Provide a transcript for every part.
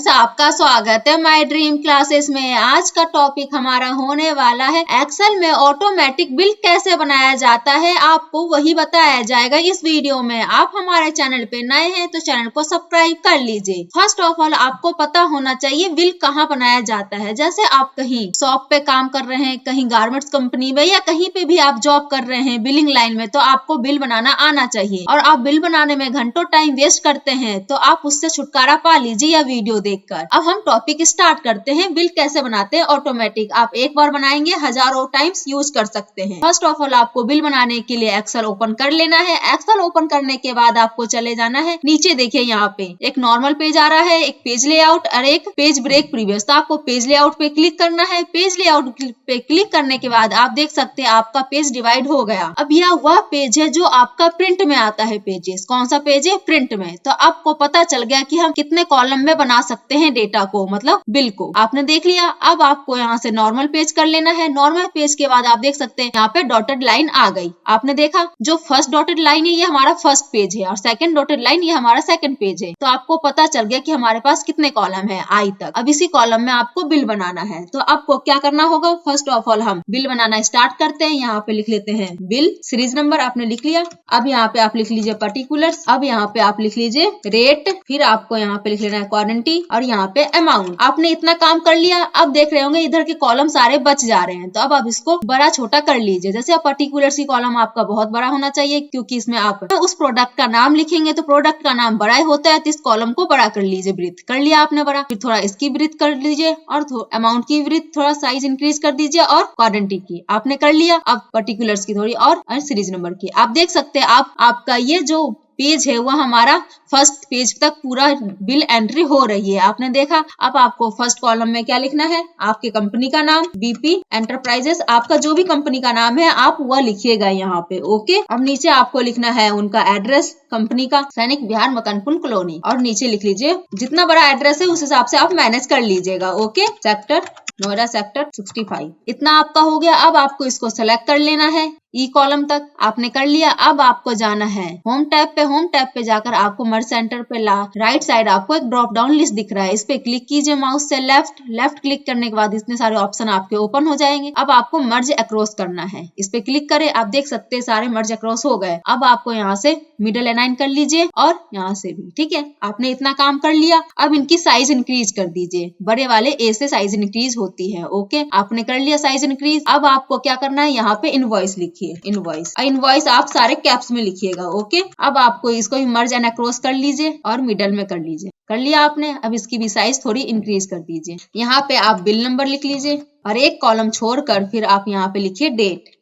आपका स्वागत है माय ड्रीम क्लासेस में। आज का टॉपिक हमारा होने वाला है एक्सेल में ऑटोमेटिक बिल कैसे बनाया जाता है, आपको वही बताया जाएगा इस वीडियो में। आप हमारे चैनल पे नए हैं तो चैनल को सब्सक्राइब कर लीजिए। फर्स्ट ऑफ ऑल आपको पता होना चाहिए बिल कहाँ बनाया जाता है। जैसे आप कहीं शॉप पे काम कर रहे हैं, कहीं गारमेंट्स कंपनी में या कहीं पे भी आप जॉब कर रहे हैं बिलिंग लाइन में, तो आपको बिल बनाना आना चाहिए। और आप बिल बनाने में घंटों टाइम वेस्ट करते हैं तो आप उससे छुटकारा पा लीजिए यह वीडियो देखकर। अब हम टॉपिक स्टार्ट करते हैं। बिल कैसे बनाते हैं ऑटोमेटिक। आप एक बार बनाएंगे हजारों टाइम्स यूज कर सकते हैं। फर्स्ट ऑफ ऑल आपको बिल बनाने के लिए एक्सेल ओपन कर लेना है। एक्सेल ओपन करने के बाद आपको चले जाना है नीचे। देखिए यहाँ पे एक नॉर्मल पेज आ रहा है, एक पेज लेआउट और एक पेज ब्रेक प्रीवियस। तो आपको पेज लेआउट पे क्लिक करना है। पेज लेआउट पे क्लिक करने के बाद आप देख सकते हैं आपका पेज डिवाइड हो गया। अब यह वह पेज है जो आपका प्रिंट में आता है पेजेस। कौन सा पेज है? प्रिंट में। तो आपको पता चल गया कि हम कितने कॉलम में बना सकते हैं डेटा को, मतलब बिल को। आपने देख लिया। अब आपको यहाँ से नॉर्मल पेज कर लेना है। नॉर्मल पेज के बाद आप देख सकते हैं यहाँ पे डॉटेड लाइन आ गई। आपने देखा जो फर्स्ट डॉटेड लाइन है ये हमारा फर्स्ट पेज है और सेकंड डॉटेड लाइन ये हमारा सेकंड पेज है। तो आपको पता चल गया कि हमारे पास कितने कॉलम है, आई तक। अब इसी कॉलम में आपको बिल बनाना है। तो आपको क्या करना होगा? फर्स्ट ऑफ ऑल हम बिल बनाना स्टार्ट करते हैं। यहाँ पे लिख लेते हैं बिल सीरीज नंबर। आपने लिख लिया। अब यहाँ पे आप लिख लीजिए पर्टिकुलर्स। अब यहाँ पे आप लिख लीजिए रेट। फिर आपको यहाँ पे लिख लेना है क्वांटिटी और यहाँ पे अमाउंट। आपने इतना काम कर लिया। अब देख रहे होंगे इधर के कॉलम सारे बच जा रहे हैं। तो अब आप इसको बड़ा छोटा कर लीजिए। जैसे आप पर्टिकुलर्स की कॉलम आपका बहुत बड़ा होना चाहिए क्योंकि इसमें आप उस प्रोडक्ट का नाम लिखेंगे तो प्रोडक्ट का नाम बड़ा ही होता है। तो इस कॉलम को बड़ा कर लीजिए। ब्रीथ कर लिया आपने बड़ा। फिर थोड़ा इसकी ब्रीथ कर लीजिए और अमाउंट की ब्रीथ थोड़ा साइज इंक्रीज कर दीजिए और क्वांटिटी की आपने कर लिया। अब पर्टिकुलर्स की थोड़ी और सीरीज नंबर की। आप देख सकते हैं आपका ये जो पेज है वह हमारा फर्स्ट पेज तक पूरा बिल एंट्री हो रही है। आपने देखा। अब आपको फर्स्ट कॉलम में क्या लिखना है? आपके कंपनी का नाम बीपी एंटरप्राइजेस। आपका जो भी कंपनी का नाम है आप वह लिखिएगा यहाँ पे। ओके। अब नीचे आपको लिखना है उनका एड्रेस कंपनी का, सैनिक बिहार मकनपुर कॉलोनी। और नीचे लिख लीजिए जितना बड़ा एड्रेस है उस हिसाब से आप मैनेज कर लीजिएगा। ओके। Sector Noida sector 65। इतना आपका हो गया। अब आपको इसको सेलेक्ट कर लेना है। ई कॉलम तक आपने कर लिया। अब आपको जाना है होम टैब पे। होम टैब पे जाकर आपको मर्ज सेंटर पे राइट साइड आपको एक ड्रॉप डाउन लिस्ट दिख रहा है। इस पे क्लिक कीजिए माउस से। लेफ्ट क्लिक करने के बाद इतने सारे ऑप्शन आपके ओपन हो जाएंगे। अब आपको मर्ज अक्रॉस करना है। इस पे क्लिक करें। आप देख सकते हैं सारे मर्ज अक्रॉस हो गए। अब आपको यहाँ से मिडल अलाइन कर लीजिए और यहाँ से भी। ठीक है। आपने इतना काम कर लिया। अब इनकी साइज इंक्रीज कर दीजिए। बड़े वाले ए से साइज इंक्रीज होती है। ओके। आपने कर लिया साइज इंक्रीज। अब आपको क्या करना है? यहाँ पे इनवॉइस लिखिए। इनवॉइस आप सारे कैप्स में लिखिएगा। ओके। अब आपको इसको भी मर्ज एंड अक्रॉस कर लीजिए और मिडल में कर लीजिए। कर लिया आपने। अब इसकी भी साइज थोड़ी इंक्रीज कर दीजिए। यहाँ पे आप बिल नंबर लिख लीजिए और एक कॉलम छोड़कर फिर आप यहाँ पे लिखिए डेट।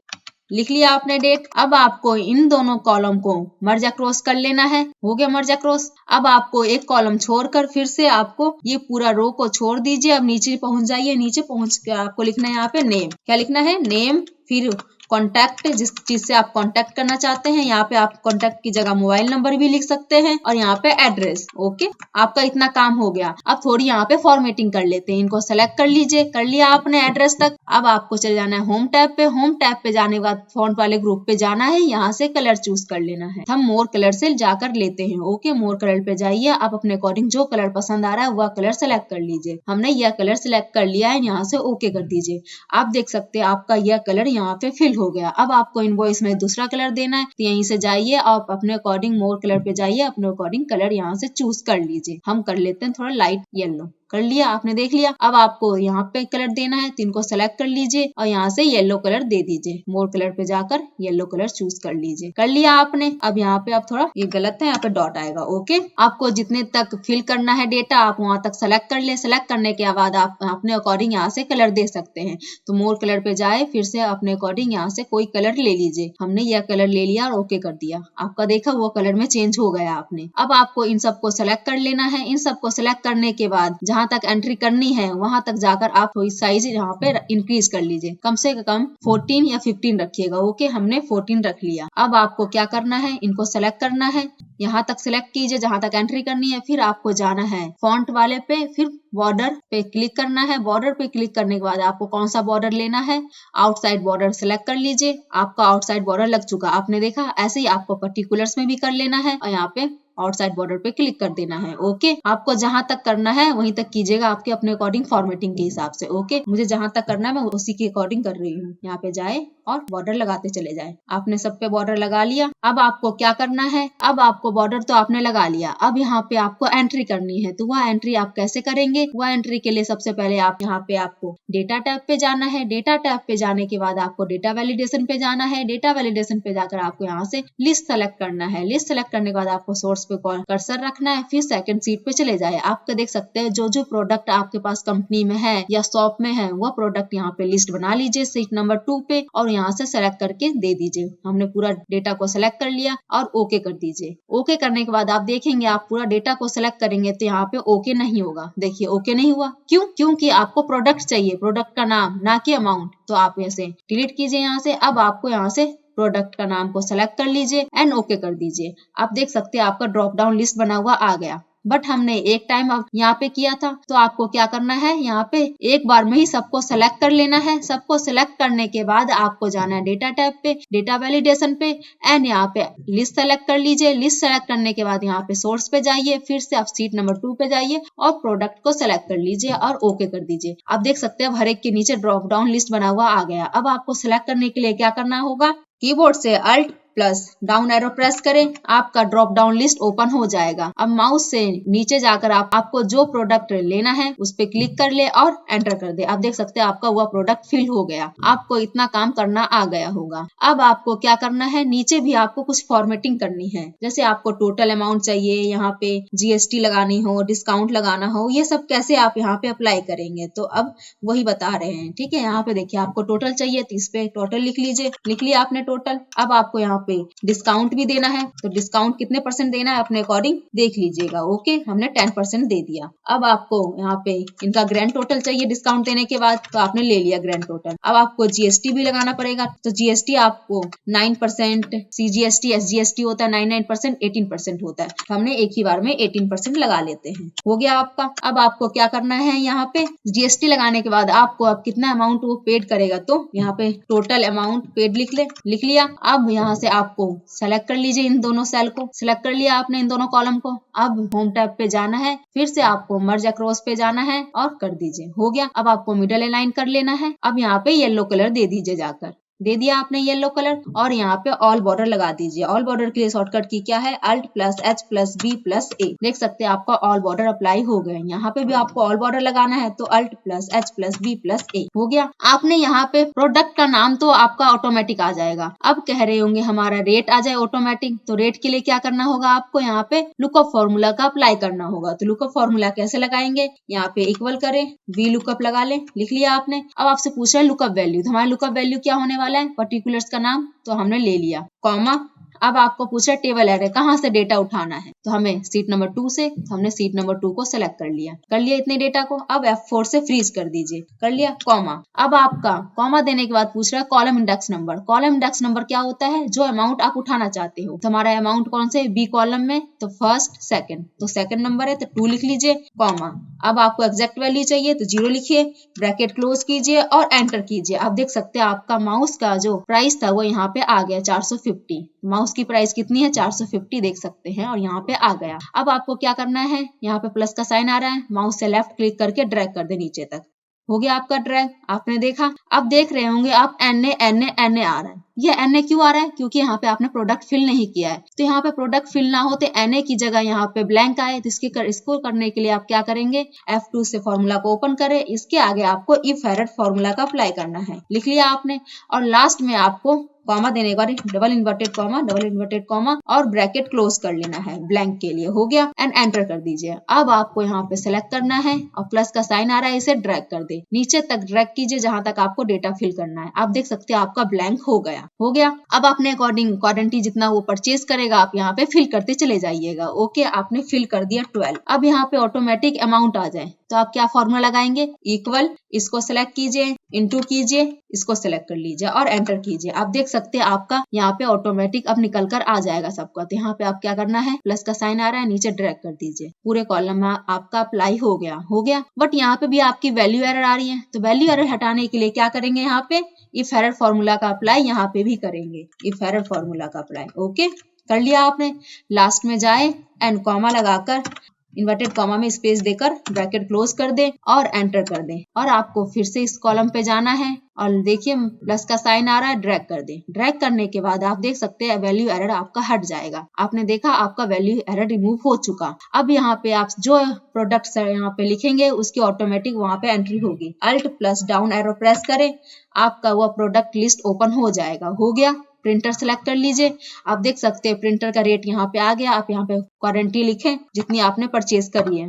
लिख लिया आपने डेट। अब आपको इन दोनों कॉलम को मर्ज अक्रॉस कर लेना है। हो गया मर्ज अक्रॉस। अब आपको एक कॉलम छोड़कर फिर से आपको ये पूरा रो को छोड़ दीजिए। अब नीचे पहुंच जाइए। नीचे पहुंच के आपको लिखना है यहाँ पे नेम। क्या लिखना है? नेम। फिर कॉन्टैक्ट, जिस चीज से आप कॉन्टैक्ट करना चाहते हैं। यहाँ पे आप कॉन्टैक्ट की जगह मोबाइल नंबर भी लिख सकते हैं और यहाँ पे एड्रेस। ओके। आपका इतना काम हो गया। अब थोड़ी यहाँ पे फॉर्मेटिंग कर लेते हैं। इनको सेलेक्ट कर लीजिए। कर लिया आपने एड्रेस तक। अब आपको चले जाना है होम टैब पे। होम टैब पे जाने के बाद फॉन्ट वाले ग्रुप पे जाना है। यहाँ से कलर चूज कर लेना है। हम मोर कलर से जाकर लेते हैं। ओके। मोर कलर पे जाइए। आप अपने अकॉर्डिंग जो कलर पसंद आ रहा है वह कलर सेलेक्ट कर लीजिए। हमने यह कलर सेलेक्ट कर लिया है। यहाँ से ओके कर दीजिए। आप देख सकते हैं आपका यह कलर यहाँ पे फिल हो गया। अब आपको इनवॉइस में दूसरा कलर देना है तो यहीं से जाइए। आप अपने अकॉर्डिंग मोर कलर पे जाइए। अपने अकॉर्डिंग कलर यहाँ से चूज कर लीजिए। हम कर लेते हैं थोड़ा लाइट येलो। कर लिया। आपने देख लिया। अब आपको यहाँ पे कलर देना है तो इनको सेलेक्ट कर लीजिए और यहाँ से येलो कलर दे दीजिए। मोर कलर पे जाकर येलो कलर चूज कर लीजिए। कर लिया आपने। अब यहाँ पे आप थोड़ा ये गलत है, यहाँ पे डॉट आएगा। ओके। आपको जितने तक फिल करना है डेटा आप वहां तक सेलेक्ट कर ले। सेलेक्ट करने के बाद आप अपने अकॉर्डिंग यहाँ से कलर दे सकते हैं। तो मोर कलर पे जाए, फिर से अपने अकॉर्डिंग यहाँ से कोई कलर ले लीजिए। हमने यह कलर ले लिया और ओके कर दिया। आपका देखा वो कलर में चेंज हो गया आपने। अब आपको इन सबको सेलेक्ट कर लेना है। इन सबको सेलेक्ट करने के बाद जहां तक एंट्री करनी है वहां तक जाकर आप थोड़ी साइज यहाँ पे इंक्रीज कर लीजिए। कम से कम 14 या 15 रखिएगा। ओके। हमने 14 रख लिया। अब आपको क्या करना है? इनको सेलेक्ट करना है। यहाँ तक सिलेक्ट कीजिए जहां तक एंट्री करनी है। फिर आपको जाना है फॉन्ट वाले पे। फिर बॉर्डर पे क्लिक करना है। बॉर्डर पे क्लिक करने के बाद आपको कौन सा बॉर्डर लेना है? आउटसाइड बॉर्डर सेलेक्ट कर लीजिए। आपका आउटसाइड बॉर्डर लग चुका। आपने देखा। ऐसे ही आपको पर्टिकुलर्स में भी कर लेना है और यहाँ पे आउटसाइड बॉर्डर पे क्लिक कर देना है। ओके, आपको जहां तक करना है वहीं तक कीजिएगा, आपके अपने अकॉर्डिंग फॉर्मेटिंग के हिसाब से। ओके, मुझे जहां तक करना है मैं उसी के अकॉर्डिंग कर रही हूँ। यहाँ पे जाए और बॉर्डर लगाते चले जाए। आपने सब पे बॉर्डर लगा लिया। अब आपको क्या करना है, अब आपको बॉर्डर तो आपने लगा लिया, अब यहाँ पे आपको एंट्री करनी है। तो वह एंट्री आप कैसे करेंगे, वह एंट्री के लिए सबसे पहले आप यहाँ पे आपको डेटा टैब पे जाना है। डेटा टैब पे जाने के बाद आपको डेटा वैलिडेशन पे जाना है। डेटा वैलिडेशन पे जाकर आपको यहाँ से लिस्ट सेलेक्ट करना है। लिस्ट सेलेक्ट करने के बाद आपको सोर्स पे कर्सर रखना है, फिर सेकंड सीट पे चले जाए। आपको देख सकते हैं जो जो प्रोडक्ट आपके पास कंपनी में है या शॉप में है वह प्रोडक्ट यहाँ पे लिस्ट बना लीजिए सीट नंबर 2 पे और यहाँ से सेलेक्ट करके दे दीजिए। हमने पूरा डेटा को सेलेक्ट कर लिया और ओके कर दीजिए। ओके करने के बाद आप देखेंगे आप पूरा डेटा को सेलेक्ट करेंगे तो यहाँ पे ओके नहीं होगा। देखिए ओके नहीं हुआ, क्यों? क्योंकि आपको प्रोडक्ट चाहिए, प्रोडक्ट का नाम, ना कि अमाउंट। तो आप ऐसे डिलीट कीजिए यहाँ से। अब आपको यहाँ से प्रोडक्ट का नाम को सेलेक्ट कर लीजिए एंड ओके कर दीजिए। आप देख सकते हैं आपका ड्रॉप डाउन लिस्ट बना हुआ आ गया। बट हमने एक टाइम अब यहाँ पे किया था, तो आपको क्या करना है, यहाँ पे एक बार में ही सबको सेलेक्ट कर लेना है। सबको सेलेक्ट करने के बाद आपको जाना है डेटा टैब पे, डेटा वैलिडेशन पे एंड यहाँ पे लिस्ट सेलेक्ट कर लीजिए। लिस्ट सेलेक्ट करने के बाद यहाँ पे सोर्स पे जाइए, फिर से आप सीट नंबर 2 पे जाइए और प्रोडक्ट को सेलेक्ट कर लीजिए और ओके कर दीजिए। आप देख सकते हैं हर एक के नीचे ड्रॉप डाउन लिस्ट बना हुआ आ गया। अब आपको सेलेक्ट करने के लिए क्या करना होगा, कीबोर्ड से Alt plus down arrow press करें, आपका ड्रॉप डाउन लिस्ट ओपन हो जाएगा। अब माउस से नीचे जाकर आपको जो प्रोडक्ट लेना है उस पे क्लिक कर ले और एंटर कर दे। आप देख सकते हैं आपका वह प्रोडक्ट फिल हो गया। आपको इतना काम करना आ गया होगा। अब आपको क्या करना है, नीचे भी आपको कुछ फॉर्मेटिंग करनी है। जैसे आपको टोटल अमाउंट चाहिए, यहाँ पे जीएसटी लगानी हो, डिस्काउंट लगाना हो, ये सब कैसे आप यहाँ पे अप्लाई करेंगे, तो अब वही बता रहे हैं। ठीक है, यहाँ पे देखिए आपको टोटल चाहिए तो इस पे टोटल लिख लीजिए। लिख लिया आपने टोटल। अब आपको यहाँ पे डिस्काउंट भी देना है, तो डिस्काउंट कितने % देना है अपने अकॉर्डिंग देख लीजिएगा। ओके, हमने 10% दे दिया। अब आपको यहाँ पे इनका ग्रैंड टोटल चाहिए डिस्काउंट देने के बाद, तो आपने ले लिया ग्रैंड टोटल। अब आपको जीएसटी भी लगाना पड़ेगा, तो जीएसटी आपको 9%, सीजीएसटी एसजीएसटी होता है 99%, 18% होता है। हमने एक ही बार में 18% लगा लेते हैं। हो गया आपका। अब आपको क्या करना है, यहाँ पे जीएसटी लगाने के बाद आपको अब कितना अमाउंट वो पेड करेगा, तो यहाँ पे टोटल अमाउंट पेड लिख लिया। अब यहाँ से आपको सेलेक्ट कर लीजिए, इन दोनों सेल को सेलेक्ट कर लिया आपने, इन दोनों कॉलम को। अब होम टैब पे जाना है, फिर से आपको मर्ज अक्रॉस पे जाना है और कर दीजिए। हो गया। अब आपको मिडल अलाइन कर लेना है। अब यहाँ पे येलो कलर दे दीजिए, जाकर दे दिया आपने येलो कलर और यहाँ पे ऑल बॉर्डर लगा दीजिए। ऑल बॉर्डर के लिए शॉर्टकट की क्या है, alt plus H plus B plus A. देख सकते हैं आपका ऑल बॉर्डर अप्लाई हो गए। यहाँ पे भी आपको ऑल बॉर्डर लगाना है, तो alt plus H plus B plus A. हो गया। आपने यहाँ पे प्रोडक्ट का नाम तो आपका ऑटोमेटिक आ जाएगा। अब कह रहे होंगे हमारा रेट आ जाए ऑटोमेटिक, तो रेट के लिए क्या करना होगा, आपको यहाँ पे लुकअप फॉर्मूला का अप्लाई करना होगा। तो लुकअप फॉर्मूला कैसे लगाएंगे, यहाँ पे इक्वल करें, वी लुकअप लगा ले। लिख लिया आपने। अब आपसे पूछ रहा है लुकअप वैल्यू, तो हमारा लुकअप वैल्यू क्या होने वाला है, पर्टिकुलर्स का नाम, तो हमने ले लिया, कॉमा। अब आपको पूछा टेबल एरे कहाँ से डेटा उठाना है, तो हमें सीट नंबर 2 से, हमने सीट नंबर 2 को सिलेक्ट कर लिया इतने डेटा को। अब F4 से फ्रीज कर दीजिए, कर लिया, कॉमा। अब आपका कॉमा देने के बाद पूछ रहा है column index number. Column index number क्या होता है, जो अमाउंट आप उठाना चाहते हो। तो हमारा अमाउंट कौन से, बी कॉलम में, तो फर्स्ट सेकंड, तो सेकंड नंबर है तो 2 लिख लीजिए, कॉमा। अब आपको एग्जैक्ट वैल्यू चाहिए तो 0 लिखिए, ब्रैकेट क्लोज कीजिए और एंटर कीजिए। आप देख सकते हैं आपका माउस का जो प्राइस था वो यहाँ पे आ गया 450। माउस की प्राइस कितनी है, 450 देख सकते हैं, और यहाँ पे आ गया। अब आपको क्या करना है, यहाँ पे प्लस का साइन आ रहा है, माउस से लेफ्ट क्लिक करके ड्रैग कर दे नीचे तक। हो गया आपका ड्रैग, आपने देखा। अब देख रहे होंगे आप NA आ रहा है। ये NA क्यों आ रहा है, क्योंकि यहाँ पे आपने प्रोडक्ट फिल नहीं किया है। तो यहाँ पे प्रोडक्ट फिल ना हो तो NA की जगह यहाँ पे ब्लैंक आए, तो इसको करने के लिए आप क्या करेंगे, F2 से फॉर्मूला को ओपन करें, इसके आगे आपको इफ एरर फॉर्मूला का अप्लाई करना है। लिख लिया आपने, और लास्ट में आपको कॉमा देने के बाद डबल इन्वर्टेड कॉमा और ब्रैकेट क्लोज कर लेना है ब्लैंक के लिए। हो गया, एंड एंटर कर दीजिए। अब आपको यहाँ पे सेलेक्ट करना है और प्लस का साइन आ रहा है, इसे ड्रैग कर दे, नीचे तक ड्रैग कीजिए जहां तक आपको डेटा फिल करना है। आप देख सकते हैं आपका ब्लैंक हो गया। अब अपने अकॉर्डिंग क्वांटिटी जितना वो परचेज करेगा आप यहाँ पे फिल करते चले जाइएगा। ओके, आपने फिल कर दिया 12। अब यहाँ पे ऑटोमेटिक अमाउंट आ जाए तो आप क्या फॉर्मूला लगाएंगे, इक्वल, इसको सेलेक्ट कीजिए, इनटू कीजिए, इसको सेलेक्ट कर लीजिए और एंटर कीजिए। आप देख सकते हैं आपका यहाँ पे ऑटोमेटिक अब निकल कर आ जाएगा सबका। तो यहाँ पे आप क्या करना है, प्लस का साइन आ रहा है, नीचे ड्रैग कर दीजिए, पूरे कॉलम में आपका अप्लाई हो गया। बट यहाँ पे भी आपकी वैल्यू एरर आ रही है, तो वैल्यू एरर हटाने के लिए क्या करेंगे, यहाँ पे इफ एरर फॉर्मूला का अप्लाई यहाँ पे भी करेंगे, इफ एरर फॉर्मूला का अप्लाई। ओके, कर लिया आपने। लास्ट में जाए एंड कॉमा लगाकर इन्वर्टेड कॉमा में स्पेस देकर ब्रैकेट क्लोज कर दें और एंटर कर दें। और आपको फिर से इस कॉलम पे जाना है और देखिए प्लस का साइन आ रहा है, ड्रैग कर दें। ड्रैग करने के बाद आप देख सकते हैं वैल्यू एरर आपका हट जाएगा। आपने देखा आपका वैल्यू एरर रिमूव हो चुका। अब यहाँ पे आप जो प्रोडक्ट्स यहाँ पे लिखेंगे उसकी ऑटोमेटिक वहाँ पे एंट्री होगी। Alt plus down arrow press करें, आपका वह प्रोडक्ट लिस्ट ओपन हो जाएगा। हो गया, प्रिंटर सेलेक्ट कर लीजिए। आप देख सकते हैं प्रिंटर का रेट यहाँ पे आ गया। आप यहाँ पे वारंटी लिखें जितनी आपने परचेज करी है।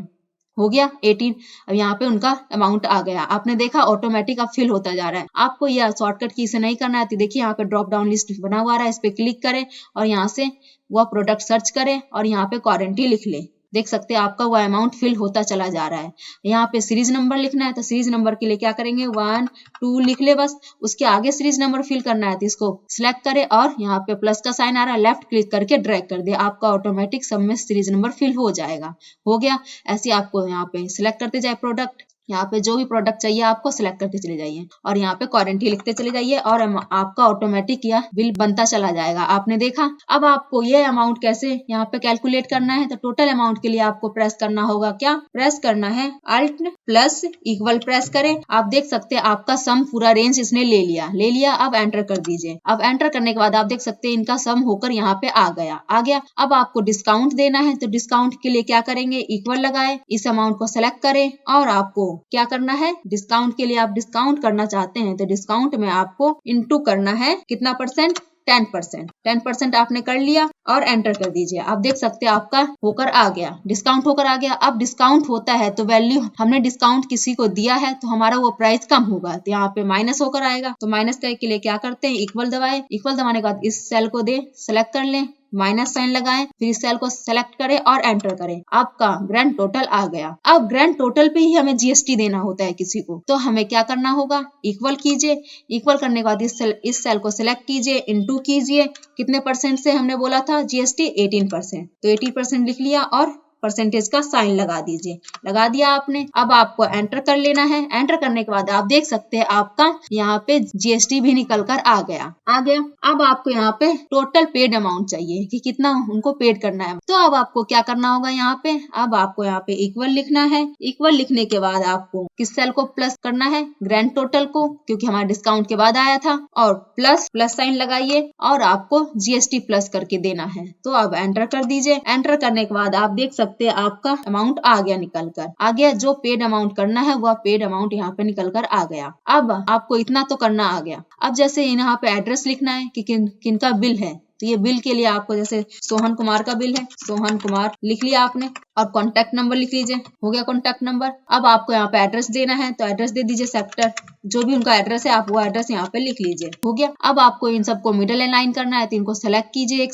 हो गया 18। अब यहाँ पे उनका अमाउंट आ गया। आपने देखा ऑटोमेटिक अब फिल होता जा रहा है। आपको यह शॉर्टकट की से नहीं करना है तो देखिए यहाँ पे ड्रॉप डाउन लिस्ट बना हुआ है, इस पे क्लिक करें और यहाँ से वह प्रोडक्ट सर्च करें और यहाँ पे वारंटी लिख लें। देख सकते हैं आपका वह अमाउंट फिल होता चला जा रहा है। यहाँ पे सीरीज नंबर लिखना है तो सीरीज नंबर के लिए क्या करेंगे 1 2 लिख ले बस। उसके आगे सीरीज नंबर फिल करना है तो इसको सिलेक्ट करें और यहाँ पे प्लस का साइन आ रहा है, लेफ्ट क्लिक करके ड्रैग कर दे। आपका ऑटोमेटिक सब में सीरीज नंबर फिल हो जाएगा। हो गया। ऐसे आपको यहाँ पे सिलेक्ट करते जाए प्रोडक्ट, यहाँ पे जो भी प्रोडक्ट चाहिए आपको सिलेक्ट करते चले जाइए और यहाँ पे वारंटी लिखते चले जाइए और आपका ऑटोमेटिक यह बिल बनता चला जाएगा। आपने देखा। अब आपको ये अमाउंट कैसे यहाँ पे कैलकुलेट करना है तो टोटल अमाउंट के लिए आपको प्रेस करना होगा, क्या प्रेस करना है अल्ट प्लस इक्वल प्रेस करें। आप देख सकते हैं आपका सम पूरा रेंज इसने ले लिया। अब एंटर कर दीजिए। अब एंटर करने के बाद आप देख सकते हैं इनका सम होकर यहाँ पे आ गया। अब आपको डिस्काउंट देना है तो डिस्काउंट के लिए क्या करेंगे इक्वल लगाए, इस अमाउंट को सेलेक्ट करें और आपको क्या करना है डिस्काउंट के लिए आप डिस्काउंट करना चाहते हैं तो डिस्काउंट में आपको इनटू करना है कितना परसेंट 10% आपने कर लिया और एंटर कर दीजिए। आप देख सकते हैं आपका होकर आ गया, डिस्काउंट होकर आ गया। अब डिस्काउंट होता है तो वैल्यू हमने डिस्काउंट किसी को दिया है तो हमारा वो प्राइस कम होगा तो यहाँ पे माइनस होकर आएगा। तो माइनस के लिए क्या करते हैं इक्वल दबाए। इक्वल दबाने के बाद इस सेल को सेलेक्ट कर लें, माइनस साइन लगाएं, फिर इस सेल को सेलेक्ट करें और एंटर करें। आपका ग्रैंड टोटल आ गया। अब ग्रैंड टोटल पे ही हमें जीएसटी देना होता है किसी को, तो हमें क्या करना होगा इक्वल कीजिए। इक्वल करने के बाद इस सेल को सिलेक्ट कीजिए, इनटू कीजिए। कितने परसेंट से हमने बोला था जीएसटी 18%, तो 18% लिख लिया और परसेंटेज का साइन लगा दीजिए। लगा दिया आपने। अब आपको एंटर कर लेना है। एंटर करने के बाद आप देख सकते हैं आपका यहाँ पे जीएसटी भी निकल कर आ गया। अब आपको यहाँ पे टोटल पेड अमाउंट चाहिए कि कितना उनको पेड करना है। तो अब आपको क्या करना होगा यहाँ पे, अब आपको यहाँ पे इक्वल लिखना है। इक्वल लिखने के बाद आपको किस सेल को प्लस करना है ग्रैंड टोटल को, क्योंकि हमारा डिस्काउंट के बाद आया था, और प्लस साइन लगाइए और आपको जीएसटी प्लस करके देना है। तो अब एंटर कर दीजिए। एंटर करने के बाद आप देख सकते हैं आपका अमाउंट आ गया, निकल कर आ गया। जो पेड अमाउंट करना है वह पेड अमाउंट यहाँ पे निकल कर आ गया। अब आपको इतना तो करना आ गया। अब जैसे यहाँ पे एड्रेस लिखना है कि किन का बिल है, तो ये बिल के लिए आपको जैसे सोहन कुमार का बिल है, सोहन कुमार लिख लिया आपने और कॉन्टैक्ट नंबर लिख लीजिए। हो गया कॉन्टैक्ट नंबर। अब आपको यहाँ पे एड्रेस देना है तो एड्रेस दे दीजिए, सेक्टर जो भी उनका एड्रेस है आप वो एड्रेस यहाँ पे लिख लीजिए। हो गया। अब आपको इन सबको मिडिल अलाइन करना है तो इनको सेलेक्ट कीजिए एक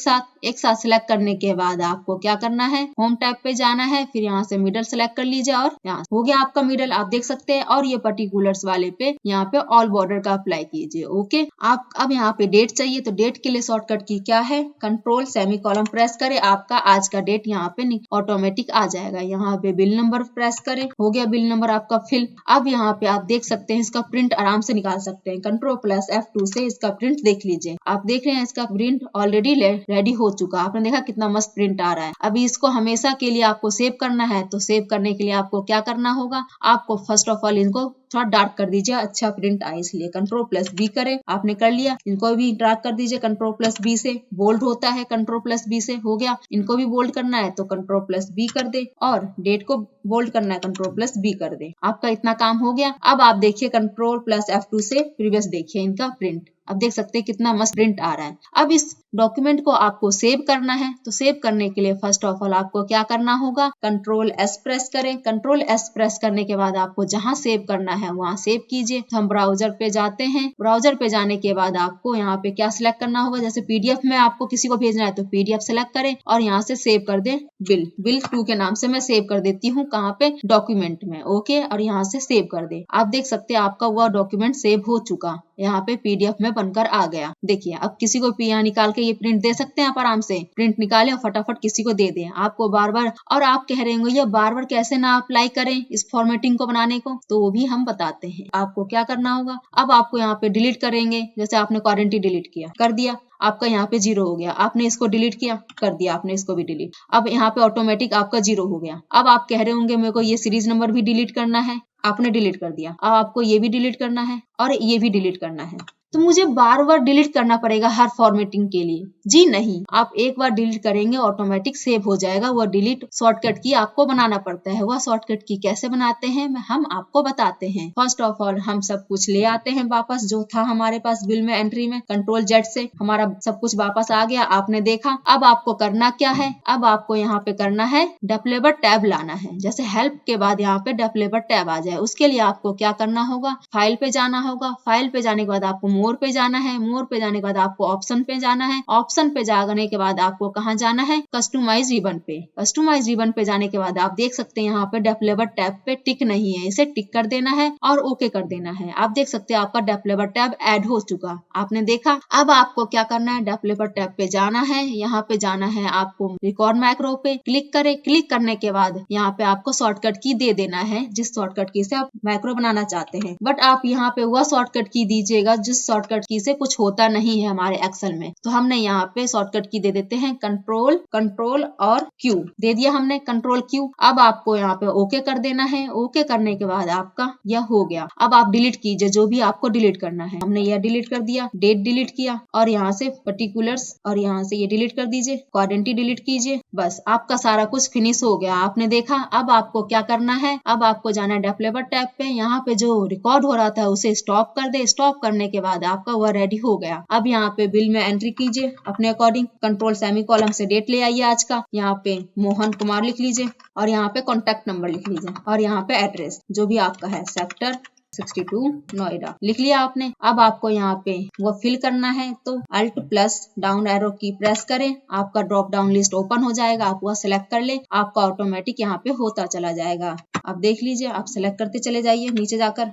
साथ सेलेक्ट करने के बाद आपको क्या करना है होम टैब पे जाना है, फिर यहाँ से मिडल सेलेक्ट कर लीजिए और यहाँ हो गया आपका मिडल, आप देख सकते हैं। और ये पर्टिकुलर्स वाले पे यहाँ पे ऑल बॉर्डर का अप्लाई कीजिए। ओके। आप अब यहाँ पे डेट चाहिए तो डेट के लिए शॉर्टकट की क्या है कंट्रोल सेमीकोलन प्रेस करें, आपका आज का डेट यहाँ पे ऑटोमेटिक आ जाएगा। यहाँ पे बिल नंबर प्रेस करें, हो गया बिल नंबर आपका फिल। अब यहाँ पे आप देख सकते हैं इसका प्रिंट आराम से निकाल सकते हैं। कंट्रोल प्लस F2 से इसका प्रिंट देख लीजिए। आप देख रहे हैं इसका प्रिंट ऑलरेडी रेडी हो चुका। आपने देखा कितना मस्त प्रिंट आ रहा है। अभी इसको हमेशा के लिए आपको सेव करना है तो सेव करने के लिए आपको क्या करना होगा, आपको फर्स्ट ऑफ ऑल इनको थोड़ा डार्क कर दीजिए, अच्छा प्रिंट आए इसलिए कंट्रोल प्लस बी करें। आपने कर लिया, इनको भी डार्क कर दीजिए कंट्रोल प्लस बी से। बोल्ड होता है कंट्रोल प्लस बी से, हो गया। इनको भी बोल्ड करना है तो कंट्रोल प्लस बी कर दे और डेट को बोल्ड करना है कंट्रोल प्लस बी कर दे। आपका इतना काम हो गया। अब आप देखिए कंट्रोल प्लस F2 से प्रीवियस देखिए इनका प्रिंट। अब देख सकते हैं कितना मस्त प्रिंट आ रहा है। अब इस डॉक्यूमेंट को आपको सेव करना है तो सेव करने के लिए फर्स्ट ऑफ ऑल आपको क्या करना होगा, कंट्रोल S प्रेस करें। कंट्रोल S प्रेस करने के बाद आपको जहां सेव करना है वहां सेव कीजिए। तो हम ब्राउजर पे जाते हैं। ब्राउजर पे जाने के बाद आपको यहाँ पे क्या सिलेक्ट करना होगा, जैसे PDF में आपको किसी को भेजना है तो PDF सिलेक्ट करें और यहाँ से सेव कर दें बिल 2 के नाम से मैं सेव कर देती हूँ, कहाँ पे डॉक्यूमेंट में। ओके। और यहाँ से सेव कर दे। आप देख सकते हैं आपका वह डॉक्यूमेंट सेव हो चुका, यहाँ पे PDF में बनकर आ गया। देखिए अब किसी को यहाँ निकाल के ये प्रिंट दे सकते हैं आप आराम से, प्रिंट निकाले और फटाफट किसी को दे दें। आपको बार बार, और आप कह रहे होंगे ये बार बार कैसे ना अप्लाई करें इस फॉर्मेटिंग को बनाने को, तो वो भी हम बताते हैं। आपको क्या करना होगा, अब आपको यहाँ पे डिलीट करेंगे, जैसे आपने क्वारंटी डिलीट किया, कर दिया, आपका यहाँ पे 0 हो गया। आपने इसको डिलीट किया, कर दिया आपने इसको भी डिलीट, अब यहाँ पे ऑटोमेटिक आपका 0 हो गया। अब आप कह रहे होंगे मेरे को ये सीरीज नंबर भी डिलीट करना है, आपने डिलीट कर दिया। अब आपको ये भी डिलीट करना है और ये भी डिलीट करना है, तो मुझे बार बार डिलीट करना पड़ेगा हर फॉर्मेटिंग के लिए? जी नहीं, आप एक बार डिलीट करेंगे ऑटोमेटिक सेव हो जाएगा। वह डिलीट शॉर्टकट की आपको बनाना पड़ता है। वह शॉर्टकट की कैसे बनाते हैं हम आपको बताते हैं। फर्स्ट ऑफ ऑल हम सब कुछ ले आते हैं वापस, जो था हमारे पास बिल में एंट्री में, Ctrl+Z से हमारा सब कुछ वापस आ गया, आपने देखा। अब आपको करना क्या है, अब आपको यहाँ पे करना है डेवलपर टैब लाना है। जैसे हेल्प के बाद यहाँ पे डेवलपर टैब आ जाए, उसके लिए आपको क्या करना होगा, फाइल पे जाना होगा। फाइल पे जाने के बाद आपको मोर पे जाना है, मोर पे जाने के बाद आपको ऑप्शन पे जाना है, ऑप्शन पे जाने के बाद आपको कहाँ जाना है, कस्टमाइज रिबन पे। कस्टमाइज रिबन पे जाने के बाद आप देख सकते हैं यहाँ पे डेवलपर टैब पे टिक नहीं है, इसे टिक कर देना है और ओके कर देना है। आप देख सकते हैं आपका डेवलपर टैब ऐड हो चुका, आपने देखा। अब आपको क्या करना है, डेवलपर टैब पे जाना है, यहाँ पे जाना है आपको रिकॉर्ड मैक्रो पे, क्लिक करें। क्लिक करने के बाद यहाँ पे आपको शॉर्टकट की दे देना है, जिस शॉर्टकट की से आप मैक्रो बनाना चाहते हैं। बट आप यहाँ पे वह शॉर्टकट की दीजिएगा जिस शॉर्टकट की से कुछ होता नहीं है हमारे एक्सेल में। तो हमने यहाँ पे शॉर्टकट की दे देते हैं कंट्रोल और क्यू दे दिया हमने, Ctrl+Q। अब आपको यहाँ पे ओके कर देना है। ओके करने के बाद आपका यह हो गया। अब आप डिलीट कीजिए जो भी आपको डिलीट करना है। हमने यह डिलीट कर दिया, डेट डिलीट किया और यहाँ से पर्टिकुलर्स और यहाँ से ये डिलीट कर दीजिए, क्वारंटी डिलीट कीजिए। बस आपका सारा कुछ फिनिश हो गया, आपने देखा। अब आपको क्या करना है, अब आपको जाना है डेवलपर टैब पे, यहाँ पे जो रिकॉर्ड हो रहा था उसे स्टॉप कर दे। स्टॉप करने के बाद आपका वह रेडी हो गया। अब यहाँ पे बिल में एंट्री कीजिए अपने अकॉर्डिंग, कंट्रोल सेमीकोलन से डेट ले आइए आज का, यहाँ पे मोहन कुमार लिख लीजिए और यहाँ पे कॉन्टेक्ट नंबर लिख लीजिए और यहाँ पे एड्रेस जो भी आपका है, सेक्टर 62 नोएडा लिख लिया आपने। अब आपको यहाँ पे वो फिल करना है, तो Alt+ डाउन एरो की प्रेस करें, आपका ड्रॉप डाउन लिस्ट ओपन हो जाएगा, आप वह सिलेक्ट कर ले, आपका ऑटोमेटिक यहाँ पे होता चला जाएगा। आप देख लीजिए, आप सिलेक्ट करते चले जाइए नीचे जाकर।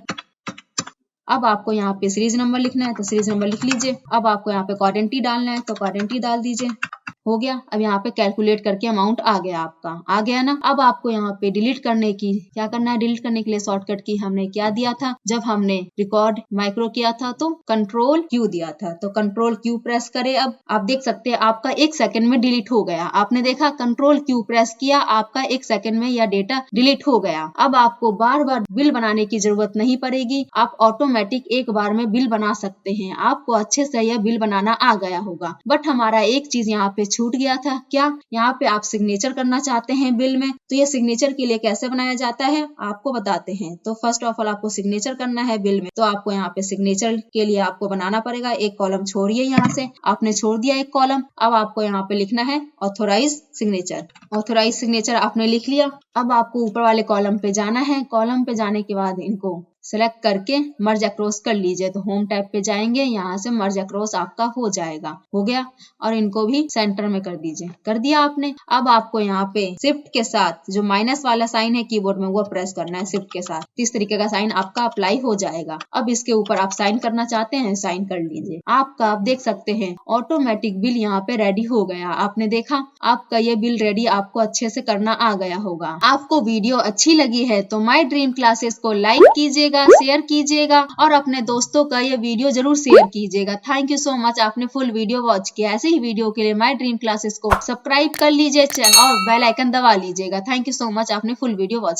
अब आपको यहाँ पे सीरीज नंबर लिखना है तो सीरीज नंबर लिख लीजिए। अब आपको यहाँ पे क्वारंटी डालना है तो क्वारंटी डाल दीजिए, हो गया। अब यहाँ पे कैलकुलेट करके अमाउंट आ गया आपका, आ गया ना। अब आपको यहाँ पे डिलीट करने की क्या करना है, डिलीट करने के लिए शॉर्टकट की हमने क्या दिया था, जब हमने रिकॉर्ड माइक्रो किया था तो Ctrl+Q दिया था, तो Ctrl+Q प्रेस करे। अब आप देख सकते हैं आपका 1 सेकंड में डिलीट हो गया, आपने देखा। Ctrl+Q प्रेस किया, आपका 1 सेकंड में यह डेटा डिलीट हो गया। अब आपको बार बार बिल बनाने की जरूरत नहीं पड़ेगी, आप ऑटोमेटिक एक बार में बिल बना सकते हैं। आपको अच्छे से यह बिल बनाना आ गया होगा। बट हमारा एक चीज यहाँ पे छूट गया था, क्या, यहाँ पे आप सिग्नेचर करना चाहते हैं बिल में, तो ये सिग्नेचर के लिए कैसे बनाया जाता है आपको बताते हैं। तो फर्स्ट ऑफ ऑल आपको सिग्नेचर करना है बिल में, तो आपको यहाँ पे सिग्नेचर के लिए आपको बनाना पड़ेगा, एक कॉलम छोड़िए, यहाँ से आपने छोड़ दिया एक कॉलम। अब आपको यहाँ पे लिखना है ऑथोराइज सिग्नेचर। ऑथोराइज सिग्नेचर आपने लिख लिया। अब आपको ऊपर वाले कॉलम पे जाना है, कॉलम पे जाने के बाद इनको सेलेक्ट करके मर्ज अक्रॉस कर लीजिए, तो होम टैब पे जाएंगे, यहाँ से मर्ज अक्रॉस आपका हो जाएगा, हो गया। और इनको भी सेंटर में कर दीजिए, कर दिया आपने। अब आपको यहाँ पे शिफ्ट के साथ जो माइनस वाला साइन है कीबोर्ड में वो प्रेस करना है शिफ्ट के साथ, इस तरीके का साइन आपका अप्लाई हो जाएगा। अब इसके ऊपर आप साइन करना चाहते हैं, साइन कर लीजिए। आपका आप देख सकते हैं ऑटोमेटिक बिल यहाँ पे रेडी हो गया, आपने देखा। आपका ये बिल रेडी आपको अच्छे से करना आ गया होगा। आपको वीडियो अच्छी लगी है तो माय ड्रीम क्लासेस को लाइक कीजिएगा, शेयर कीजिएगा और अपने दोस्तों का ये वीडियो जरूर शेयर कीजिएगा। थैंक यू सो मच, आपने फुल वीडियो वॉच किया। ऐसे ही वीडियो के लिए माय ड्रीम क्लासेस को सब्सक्राइब कर लीजिए और बेल आइकन दबा लीजिएगा। थैंक यू सो मच, आपने फुल वीडियो वॉच